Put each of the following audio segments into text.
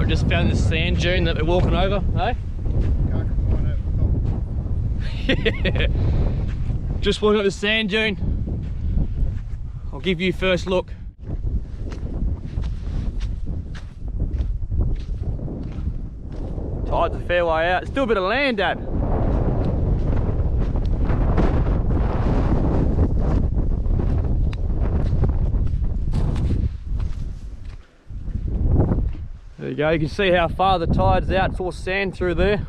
Alright, just found this sand dune that we're walking over, hey? Can't combine it. Yeah. Just walking up the sand dune. I'll give you first look. Tide's a fair way out. Still a bit of land, Dad. There you go, you can see how far the tide's out. It's all sand through there.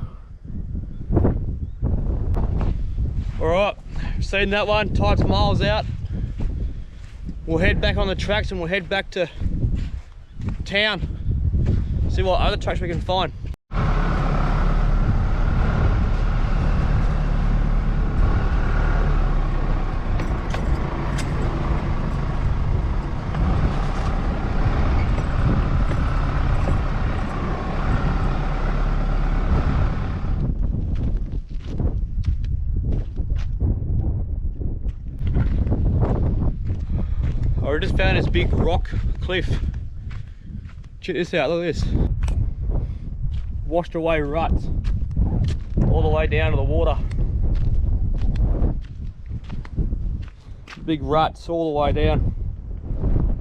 Alright, seen that one, tide's miles out. We'll head back on the tracks and we'll head back to town. See what other tracks we can find. I just found this big rock cliff. Check this out, look at this. Washed away ruts all the way down to the water. Big ruts all the way down.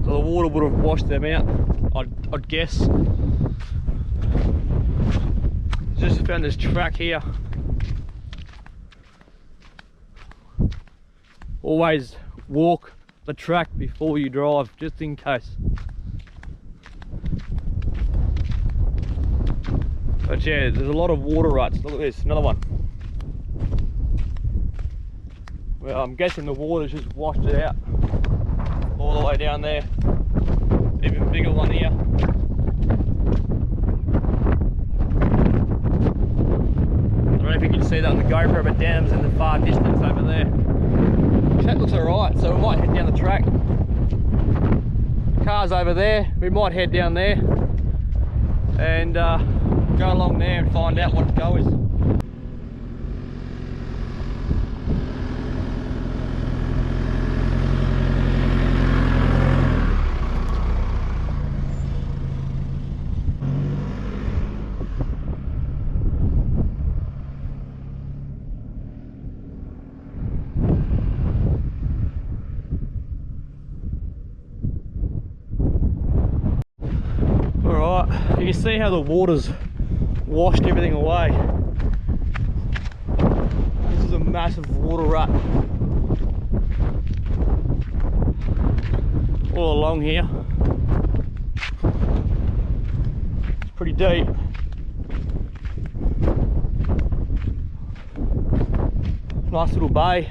So the water would have washed them out, I'd guess. Just found this track here. Always walk the track before you drive, just in case. But yeah, there's a lot of water ruts. Look at this, another one. Well, I'm guessing the water's just washed it out all the way down there. Even bigger one here. I don't know if you can see that on the GoPro, but Dan's in the far distance over there. That looks alright, so we might head down the track. Car's over there, we might head down there and go along there and find out what the go is. You can see how the water's washed everything away. This is a massive water rut all along here. It's pretty deep. Nice little bay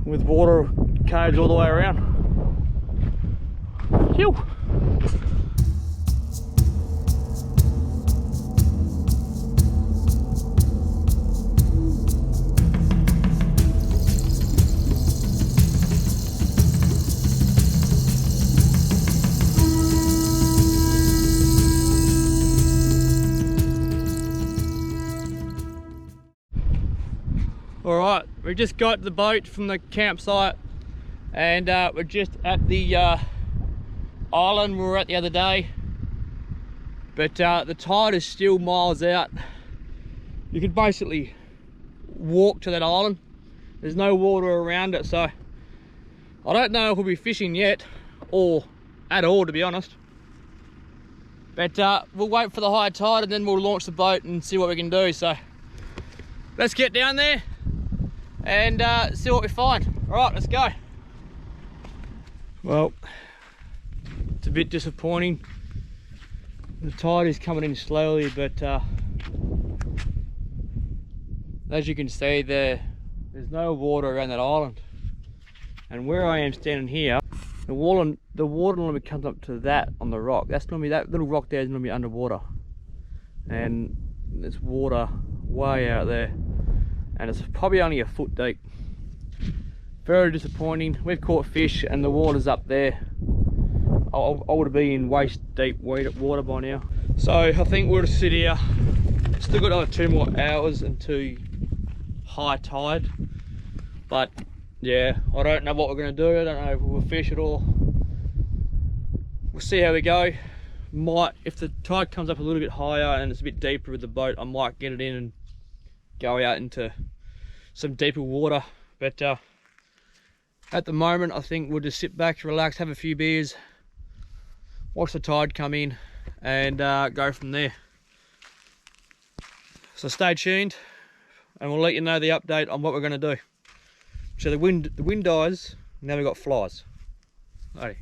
with water caves all the way around. Phew. Alright, we just got the boat from the campsite and we're just at the island we were at the other day, but the tide is still miles out. You could basically walk to that island. There's no water around it, so I don't know if we'll be fishing yet or at all, to be honest, but we'll wait for the high tide and then we'll launch the boat and see what we can do. So let's get down there and see what we find. All right, let's go. Well, it's a bit disappointing. The tide is coming in slowly, but as you can see there's no water around that island. And where I am standing here, the water normally comes up to that on the rock. That's normally, that little rock there is normally underwater. And there's water way out there. And it's probably only a foot deep. Very disappointing. We've caught fish and the water's up there. I would be in waist deep water by now. So I think we'll just sit here. Still got another 2 more hours until high tide. But yeah, I don't know what we're going to do. I don't know if we'll fish at all. We'll see how we go. might, if the tide comes up a little bit higher and it's a bit deeper with the boat, I might get it in and go out into some deeper water. But at the moment, I think we'll just sit back, relax, have a few beers, watch the tide come in, and go from there. So stay tuned, and we'll let you know the update on what we're going to do. So the wind dies. Now we've got flies. Alrighty.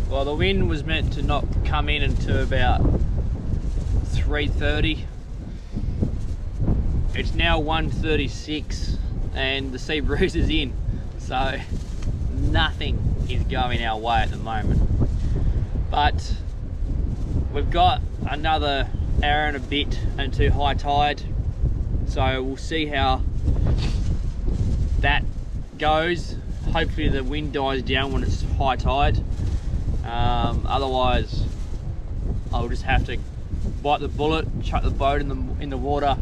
Well, the wind was meant to not come in until about 3:30. It's now 1:36 and the sea breeze is in, so nothing is going our way at the moment. But we've got another hour and a bit until high tide, so we'll see how that goes. Hopefully the wind dies down when it's high tide. Otherwise I'll just have to bite the bullet, chuck the boat in the water,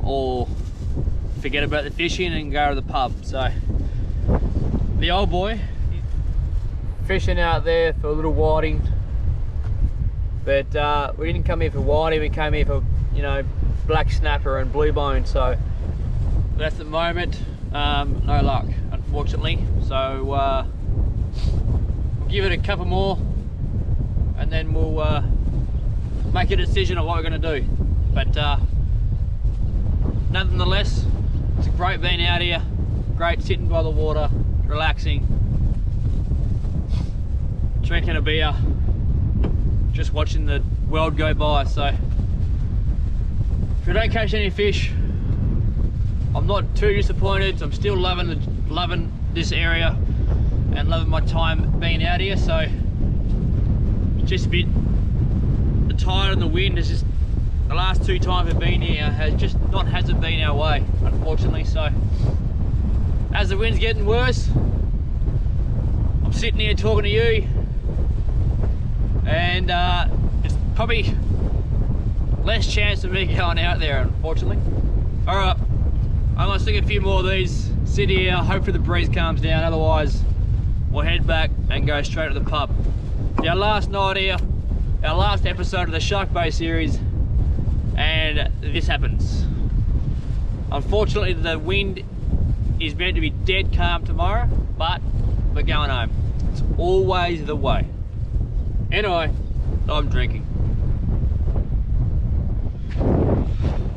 or forget about the fishing and go to the pub. So the old boy fishing out there for a little whiting, but we didn't come here for whiting, we came here for, you know, black snapper and blue bone. So that's the moment, no luck unfortunately. So we'll give it a couple more and then we'll make a decision on what we're going to do. But nonetheless, it's great being out here, great sitting by the water, relaxing, drinking a beer, just watching the world go by. So if we don't catch any fish, I'm not too disappointed. I'm still loving this area and loving my time being out here. So it's just a bit, the tide and the wind is just, the last two times we've been here hasn't been our way, unfortunately. So as the wind's getting worse, I'm sitting here talking to you, and it's probably less chance of me going out there, unfortunately. All right, I'm gonna stick a few more of these, sit here, hopefully the breeze calms down, otherwise we'll head back and go straight to the pub. Our last night here, our last episode of the Shark Bay series, and this happens. Unfortunately, the wind is meant to be dead calm tomorrow, but we're going home. It's always the way. Anyway, I'm drinking.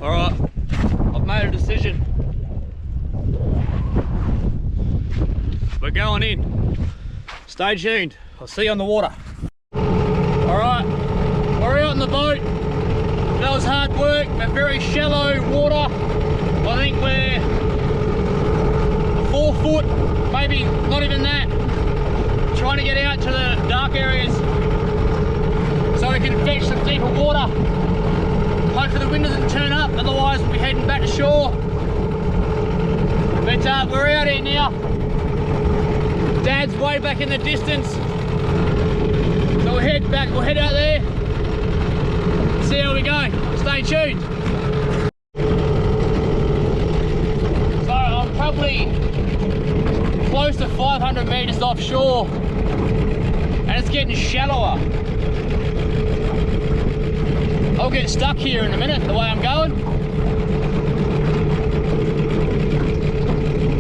All right, I've made a decision. We're going in. Stay tuned. I'll see you on the water. All right, we're out on the boat. That was hard work. We're very shallow water. I think we're 4 foot, maybe not even that. Trying to get out to the dark areas so we can fetch some deeper water. Hopefully the wind doesn't turn up, otherwise we'll be heading back to shore. But we're out here now. Dad's way back in the distance. So we'll head back, we'll head out there, see how we go. Stay tuned. So I'm probably close to 500 meters offshore, and it's getting shallower. I'll get stuck here in a minute the way I'm going.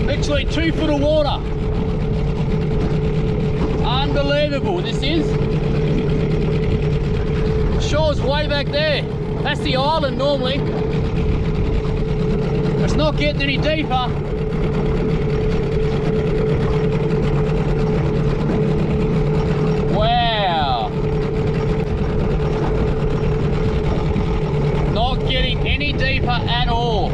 Literally 2 foot of water. Unbelievable this is. The shore's way back there. That's the island normally. It's not getting any deeper. Wow. Not getting any deeper at all.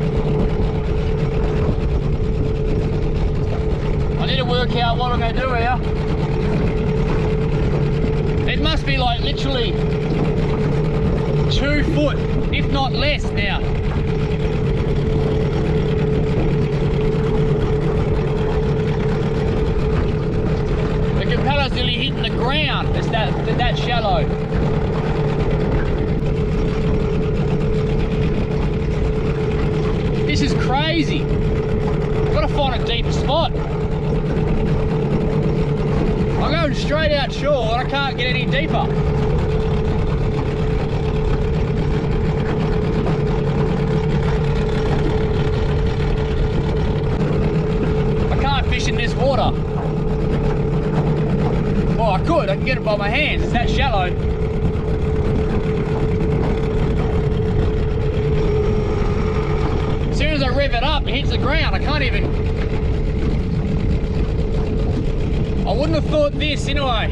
I need to work out what I'm going to do here. It must be like literally 2 foot, if not less now. The propeller's nearly hitting the ground. It's that shallow. This is crazy. I've got to find a deeper spot. I'm going straight out shore and I can't get any deeper. I can't fish in this water. Well, I can get it by my hands, it's that shallow. As soon as I rev it up, it hits the ground. I can't even... I wouldn't have thought this anyway.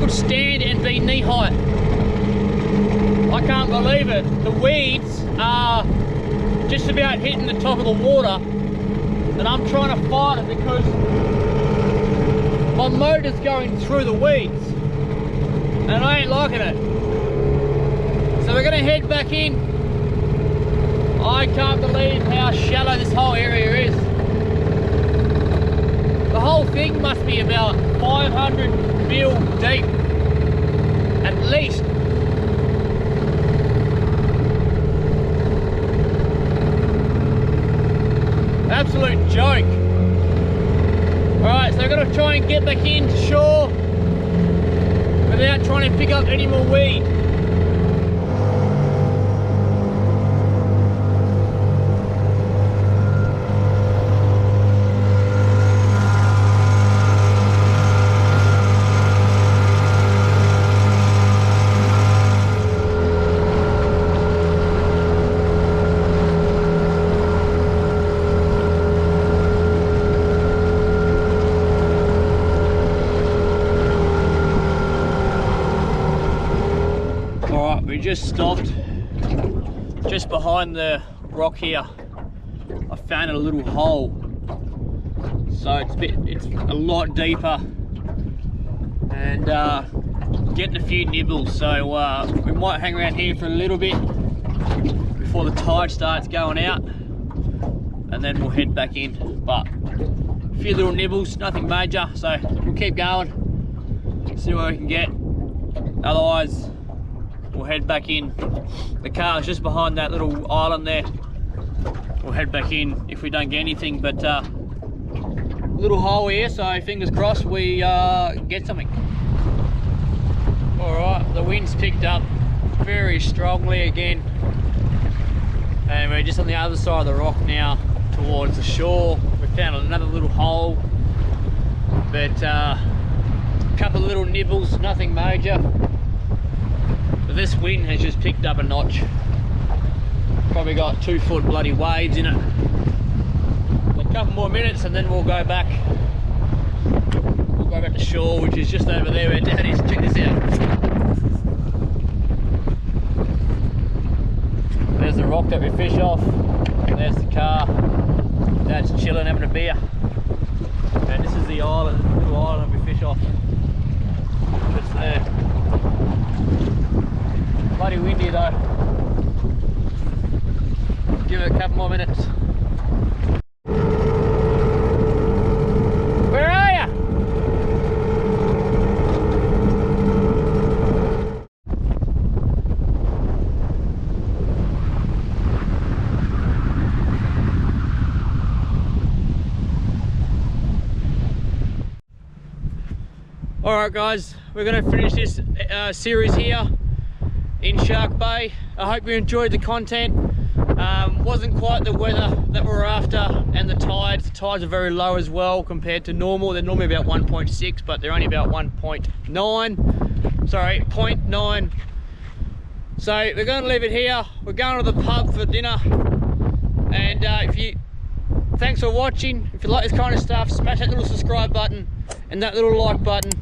Stand and be knee height. I can't believe it. The weeds are just about hitting the top of the water and I'm trying to fight it because my motor's going through the weeds and I ain't liking it. So we're going to head back in. I can't believe how shallow this whole area is. The whole thing must be about 500 mil deep. At least. Absolute joke. Alright, so I've got to try and get back into shore without trying to pick up any more weed. We just stopped just behind the rock here. I found a little hole, so it's a lot deeper and getting a few nibbles. So we might hang around here for a little bit before the tide starts going out, and then we'll head back in. But a few little nibbles, nothing major. So we'll keep going, see what we can get. Otherwise, we'll head back in. The car is just behind that little island there. We'll head back in if we don't get anything, but little hole here, so fingers crossed we get something. Alright, the wind's picked up very strongly again. And we're just on the other side of the rock now towards the shore. We found another little hole, but a couple of little nibbles, nothing major. This wind has just picked up a notch. Probably got 2 foot bloody waves in it. A couple more minutes and then we'll go back way back to shore, which is just over there where Dad is. Check this out. There's the rock that we fish off. There's the car. Dad's chilling, having a beer. And this is the island, the little island we fish off. Just there. Bloody windy though. Give it a couple more minutes. Where are you? Alright guys, we're going to finish this series here in Shark Bay. I hope you enjoyed the content. Wasn't quite the weather that we're after, and the tides. The tides are very low as well compared to normal. They're normally about 1.6, but they're only about 1.9. Sorry, 0.9. So we're going to leave it here. We're going to the pub for dinner. And thanks for watching. If you like this kind of stuff, smash that little subscribe button and that little like button,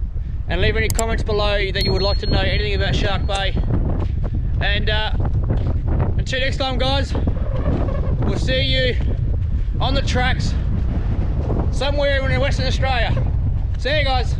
and leave any comments below that you would like to know anything about Shark Bay. And until next time guys, we'll see you on the tracks somewhere in Western Australia. See you guys.